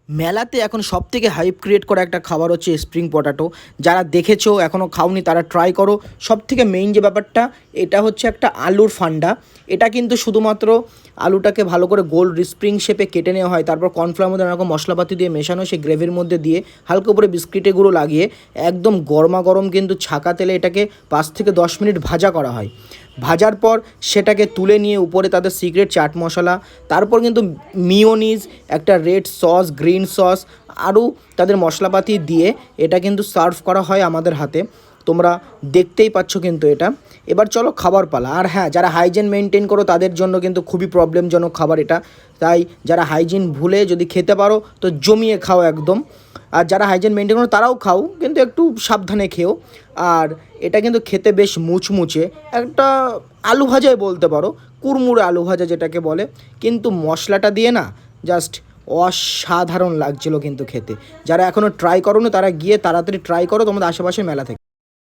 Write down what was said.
মেলাতে এখন সবথেকে হাইপ ক্রিয়েট করা একটা খাবার হচ্ছে স্প্রিং পটাটো। যারা দেখেছো এখনও খাওনি তারা ট্রাই করো। সবথেকে মেইন যে ব্যাপারটা, এটা হচ্ছে একটা আলুর ফান্ডা। এটা কিন্তু শুধুমাত্র আলুটাকে ভালো করে গোল স্প্রিং শেপে কেটে নেওয়া হয়, তারপর কর্নফ্লাওয়ার মধ্যে এরকম মশলাপাতি দিয়ে মেশানো, সেই গ্রেভির মধ্যে দিয়ে হালকা উপরে বিস্কিটের গুঁড়ো লাগিয়ে একদম গরমা গরম কিন্তু ছাকা তেলে এটাকে 5 থেকে 10 মিনিট ভাজা করা হয়। ভাজার পর সেটাকে তুলে নিয়ে উপরে তাদের সিক্রেট চাট মশলা, তারপর কিন্তু মিওনিজ, একটা রেড সস, গ্রিন সস, আরও তাদের মশলাপাতি দিয়ে এটা কিন্তু সার্ভ করা হয় আমাদের হাতে। তোমরা দেখতেই পাচ্ছ কিন্তু এটা। এবার চলো খাবার পালা। আর হ্যাঁ, যারা হাইজিন মেনটেন করো তাদের জন্য কিন্তু খুবই প্রবলেমজনক খাবার এটা। তাই যারা হাইজিন ভুলে যদি খেতে পারো তো জমিয়ে খাও একদম। আর যারা হাইজিন মেনটেন করো তারাও খাও, কিন্তু একটু সাবধানে খেও। আর এটা কিন্তু খেতে বেশ মুচমুচে, একটা আলু ভাজাই বলতে পারো, কুড়মুড়ে আলু ভাজা যেটাকে বলে। কিন্তু মশলাটা দিয়ে না জাস্ট অসাধারণ লাগছিলো কিন্তু খেতে। যারা এখনও ট্রাই করোনি তারা গিয়ে তাড়াতাড়ি ট্রাই করো তোমাদের আশেপাশে মেলা থেকে।